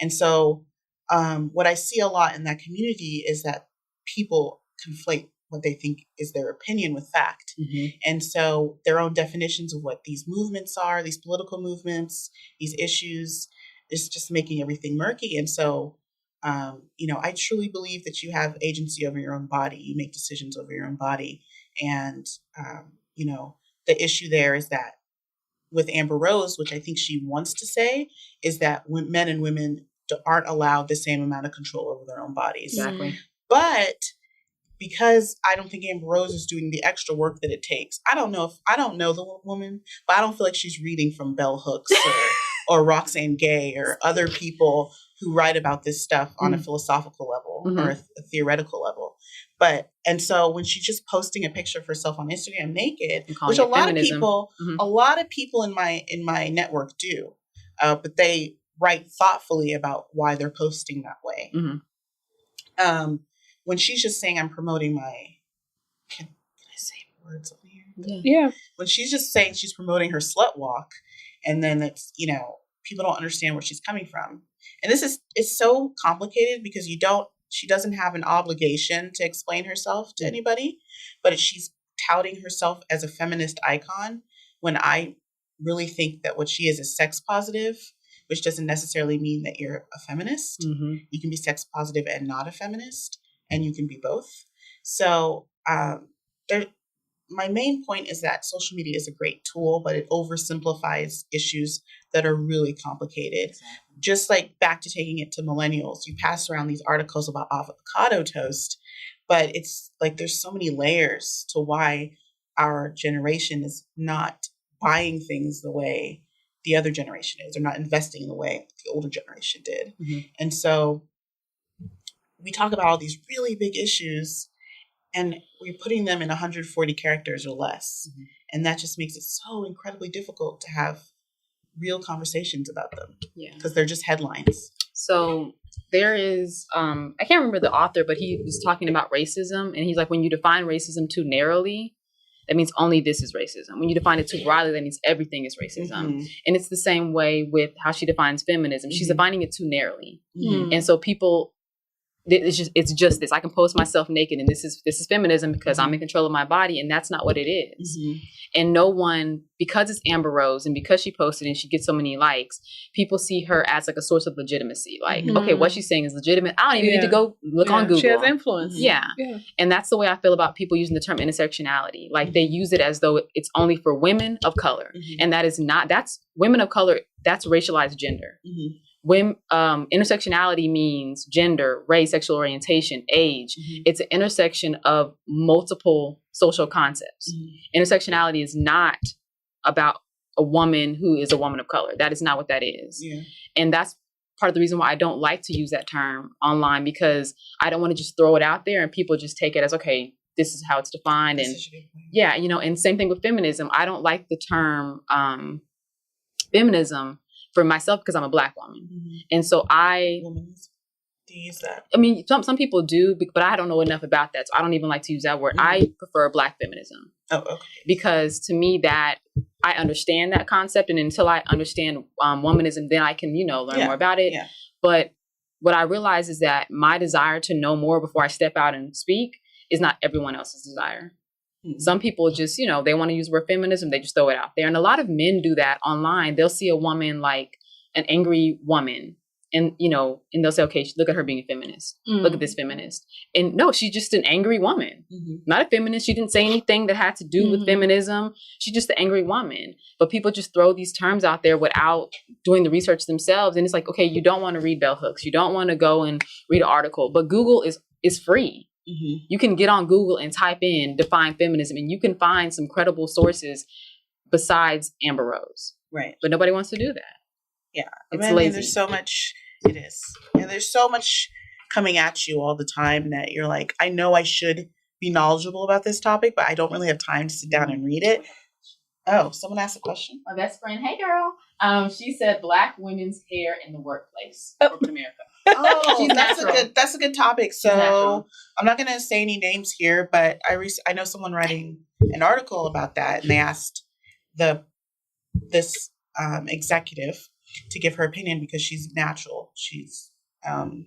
Speaker 3: And so what I see a lot in that community is that people conflate what they think is their opinion with fact. And so their own definitions of what these movements are, these political movements, these issues, is just making everything murky. And so, I truly believe that you have agency over your own body. You make decisions over your own body. And, the issue there is that with Amber Rose, which I think she wants to say, is that men and women aren't allowed the same amount of control over their own bodies.
Speaker 1: Exactly. But
Speaker 3: because I don't think Amber Rose is doing the extra work that it takes. I don't know the woman, but I don't feel like she's reading from Bell Hooks or Roxane Gay or other people who write about this stuff on a philosophical level or a theoretical level. And so when she's just posting a picture of herself on Instagram naked, which a lot of people in my network do, but they write thoughtfully about why they're posting that way. When she's just saying, I'm promoting can I say words on here?
Speaker 2: Yeah.
Speaker 3: When she's just saying she's promoting her slut walk, and then it's, people don't understand where she's coming from. And it's so complicated because she doesn't have an obligation to explain herself to anybody, but she's touting herself as a feminist icon when I really think that what she is sex positive, which doesn't necessarily mean that you're a feminist. You can be sex positive and not a feminist. And you can be both. So my main point is that social media is a great tool, but it oversimplifies issues that are really complicated. Exactly. Just like back to taking it to millennials, you pass around these articles about avocado toast, but it's like there's so many layers to why our generation is not buying things the way the other generation is, or not investing in the way the older generation did. And so we talk about all these really big issues and we're putting them in 140 characters or less. And that just makes it so incredibly difficult to have real conversations about them. Yeah. Because they're just headlines.
Speaker 1: So there is, I can't remember the author, but he was talking about racism. And he's like, when you define racism too narrowly, that means only this is racism. When you define it too broadly, that means everything is racism. And it's the same way with how she defines feminism. She's defining it too narrowly. And so people, it's just this. I can post myself naked and this is feminism because I'm in control of my body, and that's not what it is. And no one, because it's Amber Rose and because she posted and she gets so many likes, people see her as like a source of legitimacy. Like, okay, what she's saying is legitimate. I don't even need to go look on Google.
Speaker 2: She has influence.
Speaker 1: Yeah. And that's the way I feel about people using the term intersectionality. Like they use it as though it's only for women of color. And that is not, that's women of color, that's racialized gender. When intersectionality means gender, race, sexual orientation, age. It's an intersection of multiple social concepts. Intersectionality is not about a woman who is a woman of color. That is not what that is. And that's part of the reason why I don't like to use that term online, because I don't want to just throw it out there and people just take it as, okay, this is how it's defined. And yeah, you know, and same thing with feminism. I don't like the term feminism for myself because I'm a Black woman. Mm-hmm. And so
Speaker 3: do you use that?
Speaker 1: I mean, some people do, but I don't know enough about that. So I don't even like to use that word. Mm-hmm. I prefer Black feminism.
Speaker 3: Oh, okay.
Speaker 1: Because to me that I understand that concept. And until I understand womanism, then I can, you know, learn more about it. Yeah. But what I realize is that my desire to know more before I step out and speak is not everyone else's desire. Mm-hmm. Some people just, you know, they want to use the word feminism. They just throw it out there. And a lot of men do that online. They'll see a woman, like an angry woman, and, you know, and they'll say, okay, look at her being a feminist. Mm-hmm. Look at this feminist. And no, she's just an angry woman, mm-hmm. not a feminist. She didn't say anything that had to do mm-hmm. with feminism. She's just an angry woman. But people just throw these terms out there without doing the research themselves. And it's like, okay, you don't want to read bell hooks. You don't want to go and read an article. But Google is free. Mm-hmm. You can get on Google and type in define feminism, and you can find some credible sources besides Amber Rose.
Speaker 3: Right.
Speaker 1: But nobody wants to do that.
Speaker 3: Yeah. It's lazy. There's so much. It is. And there's so much coming at you all the time that you're like, I know I should be knowledgeable about this topic, but I don't really have time to sit down and read it. Oh, someone asked a question?
Speaker 1: My best friend, hey girl. She said Black women's hair in the workplace, corporate America.
Speaker 3: Oh, that's a good topic. So I'm not going to say any names here, but I know someone writing an article about that, and they asked this executive to give her opinion because she's natural. she's and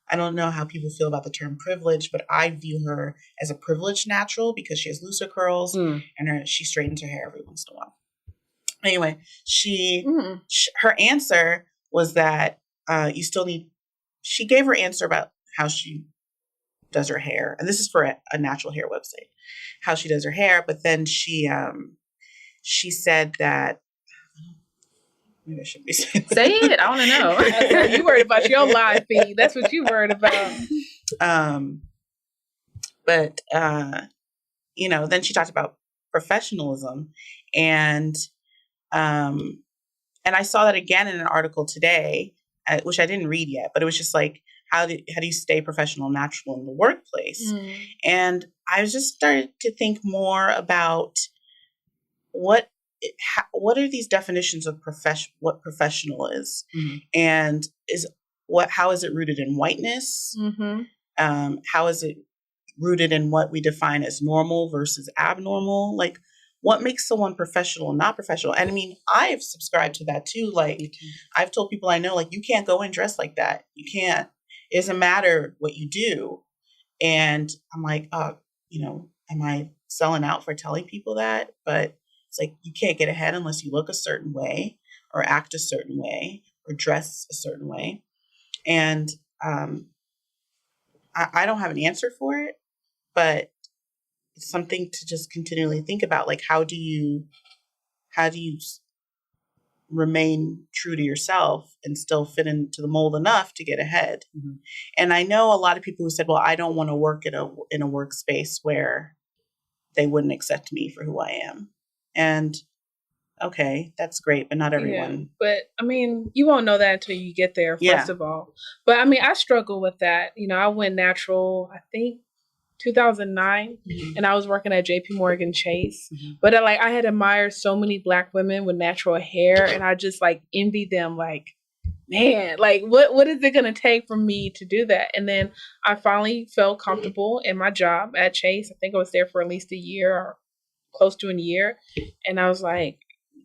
Speaker 3: I don't know how people feel about the term privilege, but I view her as a privileged natural because she has looser curls and she straightens her hair every once in a while. Anyway, her answer was that you still need. She gave her answer about how she does her hair, and this is for a natural hair website. How she does her hair, but then she said that. Maybe I shouldn't be saying that.
Speaker 1: Say it. I want to know.
Speaker 2: You worried about your live feed. That's what you worried about.
Speaker 3: But you know, then she talked about professionalism, and I saw that again in an article today, which I didn't read yet, but it was just like, how do you stay professional and natural in the workplace? Mm. And I just started to think more about what are these definitions of what professional is, mm-hmm. and how is it rooted in whiteness? Mm-hmm. How is it rooted in what we define as normal versus abnormal? Like, what makes someone professional and not professional? And I mean, I've subscribed to that too. Like, I've told people I know, like, you can't go and dress like that. You can't. It doesn't matter what you do. And I'm like, you know, am I selling out for telling people that? But it's like, you can't get ahead unless you look a certain way or act a certain way or dress a certain way. And I don't have an answer for it, but it's something to just continually think about. Like, how do you remain true to yourself and still fit into the mold enough to get ahead? Mm-hmm. And I know a lot of people who said, well, I don't want to work in a workspace where they wouldn't accept me for who I am. And okay, that's great, but not everyone.
Speaker 2: Yeah, but I mean, you won't know that until you get there, first of all. But I mean, I struggle with that. You know, I went natural, I think 2009, mm-hmm. and I was working at JP Morgan Chase. Mm-hmm. But I had admired so many Black women with natural hair, and I just like envied them. Like, man, like what is it going to take for me to do that? And then I finally felt comfortable in my job at Chase. I think I was there for at least a year or close to a year. And I was like,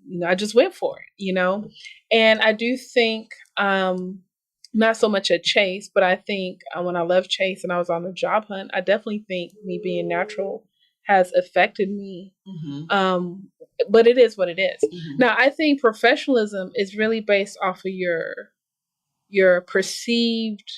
Speaker 2: you know, I just went for it, you know? And I do think, not so much at Chase, but I think when I left Chase and I was on the job hunt, I definitely think me being natural has affected me. Mm-hmm. But it is what it is. Mm-hmm. Now, I think professionalism is really based off of your perceived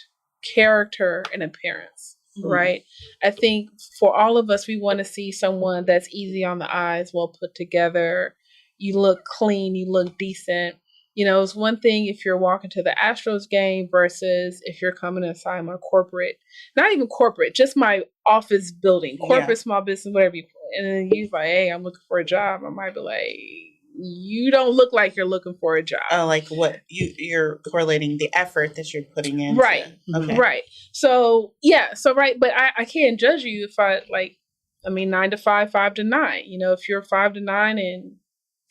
Speaker 2: character and appearance. Mm-hmm. Right. I think for all of us, we want to see someone that's easy on the eyes, well put together. You look clean, you look decent. You know, it's one thing if you're walking to the Astros game versus if you're coming inside my corporate, not even corporate, just my office building, corporate, small business, whatever you call it. And then you're like, hey, I'm looking for a job. I might be like, you don't look like you're looking for a job.
Speaker 3: Like what you're correlating the effort that you're putting in.
Speaker 2: Right.
Speaker 3: Okay.
Speaker 2: Right. So, yeah. So, right. But I can't judge you if 9 to 5, 5 to 9. If you're 5 to 9 and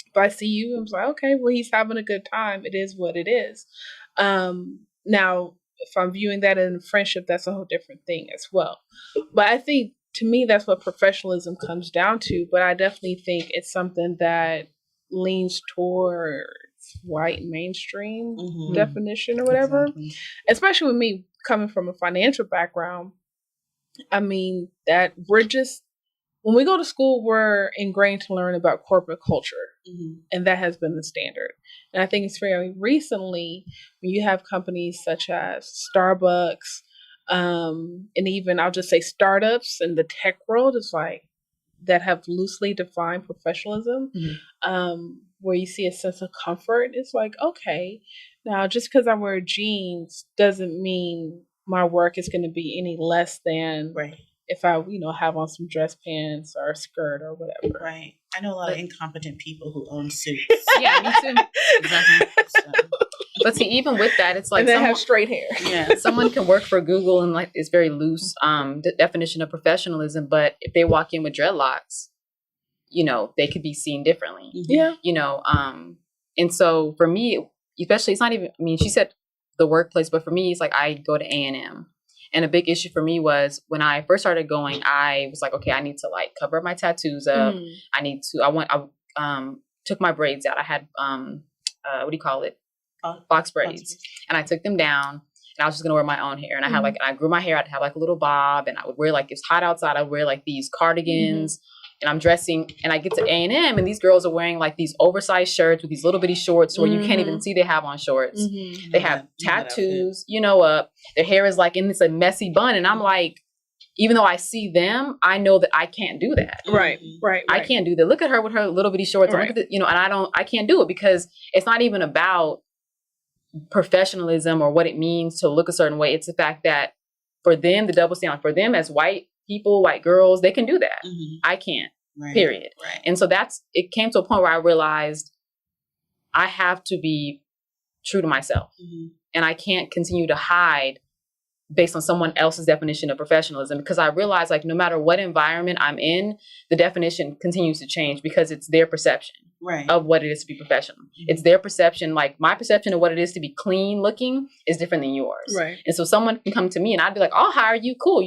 Speaker 2: if I see you, I'm like, okay, well, he's having a good time. It is what it is. Now, if I'm viewing that in friendship, that's a whole different thing as well. But I think, to me, that's what professionalism comes down to. But I definitely think it's something that leans towards white mainstream definition or whatever. Exactly. Especially with me coming from a financial background. I mean, that when we go to school, we're ingrained to learn about corporate culture. And that has been the standard. And I think it's fairly recently when you have companies such as Starbucks, and even I'll just say startups in the tech world is like that have loosely defined professionalism, where you see a sense of comfort. It's like, okay, now just because I wear jeans doesn't mean my work is going to be any less than if I, have on some dress pants or a skirt or whatever.
Speaker 3: Right. I know a lot of incompetent people who own suits.
Speaker 1: Yeah, me too. Exactly. But see, even with that, it's like
Speaker 2: and they have straight hair.
Speaker 1: Yeah, someone can work for Google and it's very loose definition of professionalism. But if they walk in with dreadlocks, they could be seen differently.
Speaker 2: Yeah.
Speaker 1: And so for me, especially, it's not even. I mean, she said the workplace, but for me, it's like I go to A&M. And a big issue for me was when I first started going, I was like, okay, I need to cover up my tattoos up. I took my braids out. I had, what do you call it? Box braids. And I took them down and I was just going to wear my own hair. And I had I grew my hair. I'd have a little bob and I would wear it's hot outside. I'd wear these cardigans and I'm dressing and I get to A&M and these girls are wearing these oversized shirts with these little bitty shorts where you can't even see they have on shorts. They have tattoos, up. Their hair is in this messy bun. And I'm like, even though I see them, I know that I can't do that.
Speaker 2: Right.
Speaker 1: I can't do that. Look at her with her little bitty shorts. Right. Look at and I can't do it because it's not even about professionalism or what it means to look a certain way. It's the fact that for them, the double standard, for them as white people, white girls, they can do that. I can't, period. Right. And so it came to a point where I realized I have to be true to myself and I can't continue to hide based on someone else's definition of professionalism because I realized no matter what environment I'm in, the definition continues to change because it's their perception of what it is to be professional. It's their perception. My perception of what it is to be clean looking is different than yours.
Speaker 2: Right.
Speaker 1: And so someone can come to me and I'd be like, I'll hire you. Cool.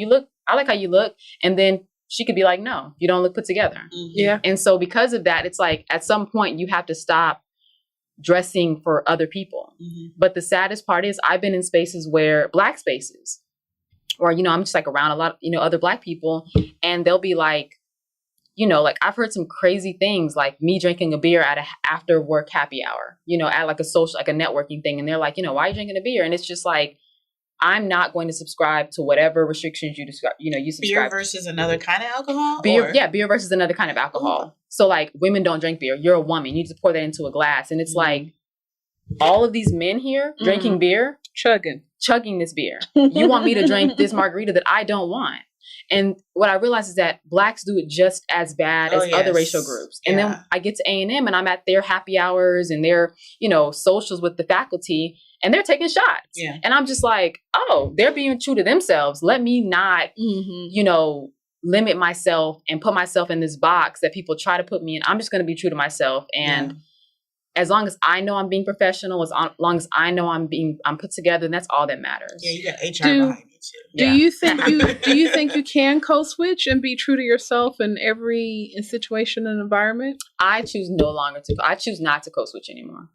Speaker 1: I like how you look. And then she could be like, no, you don't look put together.
Speaker 2: Yeah.
Speaker 1: And so because of that, it's at some point you have to stop dressing for other people. But the saddest part is I've been in spaces Black spaces, or, I'm just around a lot, other Black people, and they'll be I've heard some crazy things, me drinking a beer at a after work happy hour, at a social, a networking thing. And they're like, why are you drinking a beer? And it's just I'm not going to subscribe to whatever restrictions you subscribe.
Speaker 3: Beer versus another kind of alcohol?
Speaker 1: Beer versus another kind of alcohol. Ooh. So women don't drink beer. You're a woman. You need to pour that into a glass. And it's all of these men here drinking beer. Chugging this beer. You want me to drink this margarita that I don't want. And what I realize is that Blacks do it just as bad as other racial groups. And then I get to A&M and I'm at their happy hours and their, socials with the faculty and they're taking shots. Yeah. And I'm just they're being true to themselves. Let me not, limit myself and put myself in this box that people try to put me in. I'm just going to be true to myself. And as long as I know I'm being professional, as long as I know I'm put together, and that's all that matters.
Speaker 3: Yeah, you got HR behind you too.
Speaker 2: Do you think you can code switch and be true to yourself in every situation and environment?
Speaker 1: I choose I choose not to code switch anymore.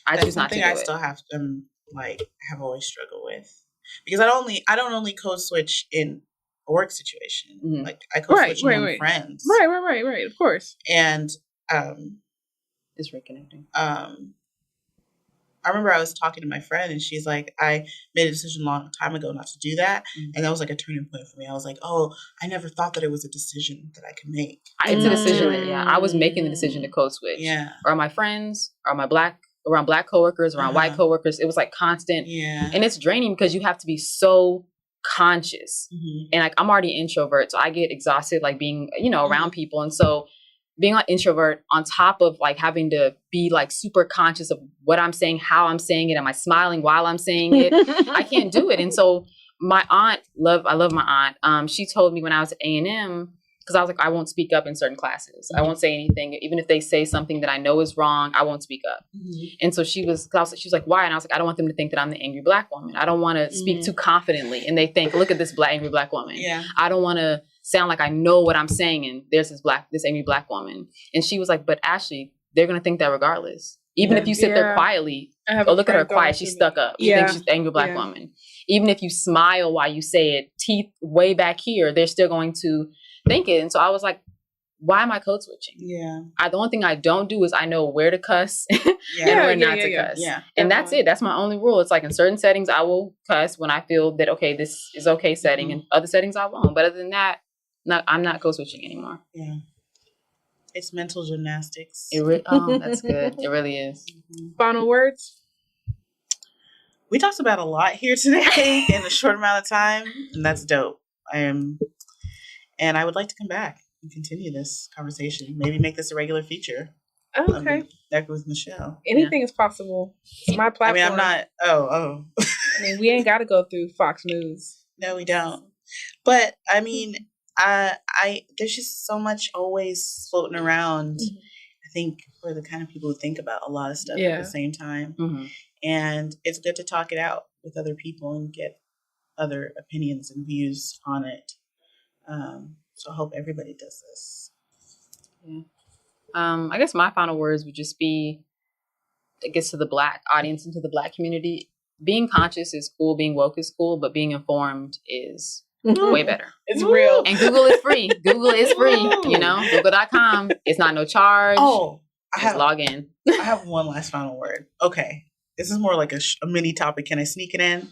Speaker 1: I choose not to do it.
Speaker 3: I still have to have always struggled with because I don't only code switch in a work situation. I code switch with friends.
Speaker 2: Right. Of course.
Speaker 3: And
Speaker 1: is reconnecting.
Speaker 3: I remember I was talking to my friend and she's like, I made a decision a long time ago not to do that. And that was a turning point for me. I was like, oh, I never thought that it was a decision that I could make.
Speaker 1: It's a decision. Yeah. I was making the decision to code switch.
Speaker 3: Yeah.
Speaker 1: Or my friends, or around Black coworkers, around white coworkers. It was constant.
Speaker 3: Yeah.
Speaker 1: And it's draining because you have to be so conscious. And I'm already an introvert. So I get exhausted being, around people. And so being an introvert on top of like having to be like super conscious of what I'm saying, how I'm saying it, am I smiling while I'm saying it? I can't do it. And so my aunt, I love my aunt. She told me when I was at A&M, because I was like, I won't speak up in certain classes. I won't say anything. Even if they say something that I know is wrong, I won't speak up. And so she was like, why? And I was like, I don't want them to think that I'm the angry Black woman. I don't want to speak too confidently. And they think, look at this angry Black woman. Yeah. I don't want to sound like I know what I'm saying. And there's this angry Black woman. And she was like, but Ashley, they're going to think that regardless. Even if you sit there quietly, look at her quiet. She's stuck up. You think she's the angry Black woman. Even if you smile while you say it, teeth way back here, they're still going to think it. And so I was like, why am I code switching? Yeah. The only thing I don't do is I know where to cuss and where not to cuss. Yeah. And that's it. That's my only rule. It's like in certain settings, I will cuss when I feel that, okay, this is okay setting. And other settings, I won't. But other than that, I'm not code switching anymore.
Speaker 3: Yeah. It's mental gymnastics.
Speaker 1: That's good. It really is.
Speaker 2: Final words?
Speaker 3: We talked about a lot here today in a short amount of time, and that's dope. And I would like to come back and continue this conversation. Maybe make this a regular feature.
Speaker 2: Okay.
Speaker 3: Back with Michelle.
Speaker 2: Anything is possible. It's my platform.
Speaker 3: I mean, I'm not.
Speaker 2: I mean, we ain't got to go through Fox News.
Speaker 3: No, we don't. But I mean, there's just so much always floating around. I think we're the kind of people who think about a lot of stuff at the same time. And it's good to talk it out with other people and get other opinions and views on it. So I hope everybody does this.
Speaker 1: Yeah. I guess my final words would just be, it gets to the Black audience and to the Black community. Being conscious is cool. Being woke is cool. But being informed is way better.
Speaker 2: It's real.
Speaker 1: And Google is free. Google is free. You know, Google.com. It's not no charge. Log in.
Speaker 3: I have one last final word. Okay. This is more like a mini topic. Can I sneak it in?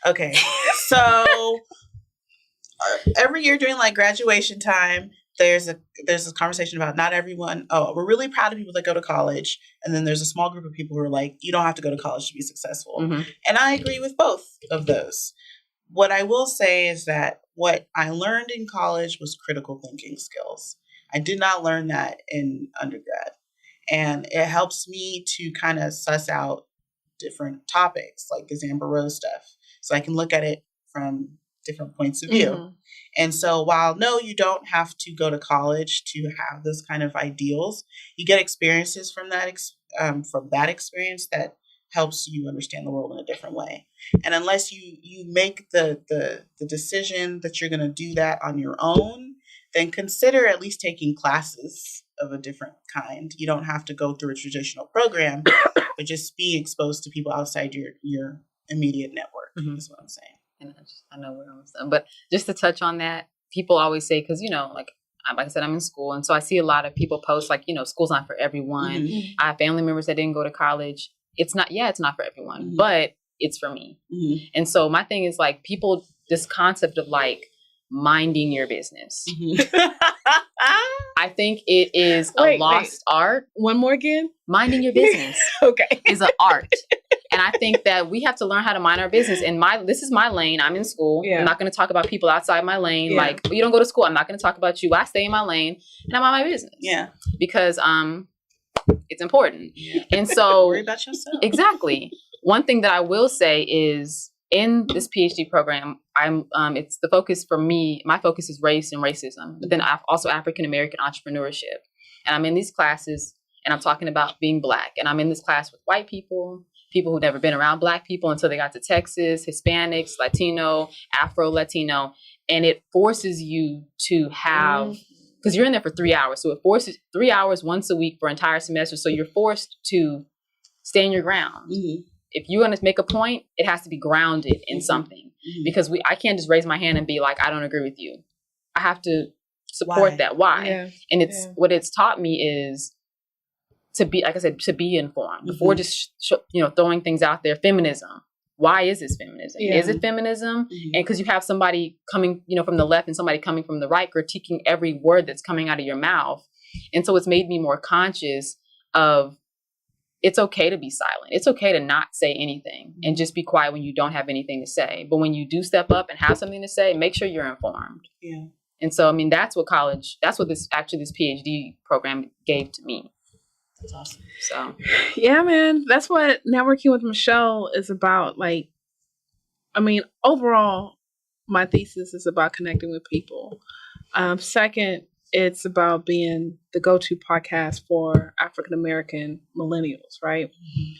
Speaker 3: Okay. So every year during like graduation time, there's this conversation about not everyone. We're really proud of people that go to college. And then there's a small group of people who are like, you don't have to go to college to be successful. And I agree with both of those. What I will say is that what I learned in college was critical thinking skills. I did not learn that in undergrad. And it helps me to kind of suss out different topics like this Amber Rose stuff. So I can look at it from different points of view. And so while no, you don't have to go to college to have those kind of ideals, you get experiences from that experience that helps you understand the world in a different way. And unless you make the decision that you're going to do that on your own, then consider at least taking classes of a different kind. You don't have to go through a traditional program, but just be exposed to people outside your immediate network is what I'm saying.
Speaker 1: And I know we're almost done, but just to touch on that, people always say, because, you know, like I said, I'm in school. And so I see a lot of people post like, you know, school's not for everyone. I have family members that didn't go to college. It's not for everyone, but it's for me. And so my thing is like this concept of like minding your business. I think it is a lost art.
Speaker 2: One more again?
Speaker 1: Minding your business is an art. And I think that we have to learn how to mind our business. And this is my lane. I'm in school. I'm not going to talk about people outside my lane. Like, you don't go to school. I'm not going to talk about you. I stay in my lane and I'm on my business. Because it's important. And so
Speaker 3: worry about yourself.
Speaker 1: Exactly. One thing that I will say is in this PhD program, it's the focus for me. My focus is race and racism, but then also African American entrepreneurship. And I'm in these classes and I'm talking about being Black. And I'm in this class with white people who've never been around Black people until they got to Texas, Hispanics, Latino, Afro-Latino. And it forces you to have, because you're in there for 3 hours. So it forces 3 hours once a week for an entire semester. So you're forced to stand your ground. If you're going to make a point, it has to be grounded in something. Because I can't just raise my hand and be like, I don't agree with you. I have to support that. Why? Yeah. And what it's taught me is to be, like I said, to be informed before just throwing things out there. Feminism. Why is this feminism? Is it feminism? And because you have somebody coming, from the left and somebody coming from the right critiquing every word that's coming out of your mouth. And so it's made me more conscious of it's okay to be silent. It's okay to not say anything and just be quiet when you don't have anything to say. But when you do step up and have something to say, make sure you're informed.
Speaker 3: Yeah.
Speaker 1: And so, I mean, that's what this PhD program gave to me.
Speaker 3: That's awesome.
Speaker 1: So,
Speaker 2: yeah, man, that's what networking with Michelle is about. Like, I mean, overall, my thesis is about connecting with people. Second, it's about being the go-to podcast for African-American millennials, right? Mm-hmm.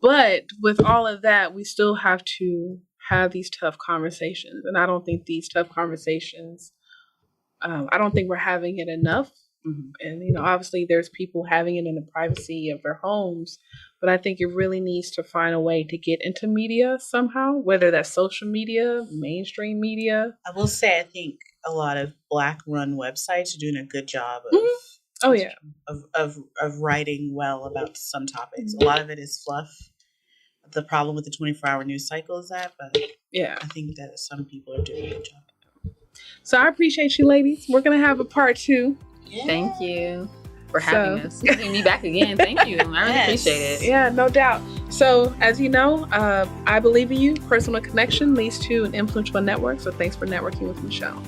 Speaker 2: But with all of that, we still have to have these tough conversations. And I don't think these tough conversations, I don't think we're having it enough. Mm-hmm. And, obviously there's people having it in the privacy of their homes, but I think it really needs to find a way to get into media somehow, whether that's social media, mainstream media.
Speaker 3: I will say, I think a lot of Black-run websites are doing a good job of of writing well about some topics. A lot of it is fluff. The problem with the 24-hour news cycle is that, but yeah, I think that some people are doing a good job.
Speaker 2: So I appreciate you, ladies. We're gonna have a part 2.
Speaker 1: Yeah. Thank you for having us. Having me back again. Thank you. I really appreciate it.
Speaker 2: Yeah, no doubt. So, as you know, I believe in you. Personal connection leads to an influential network. So thanks for networking with Michelle.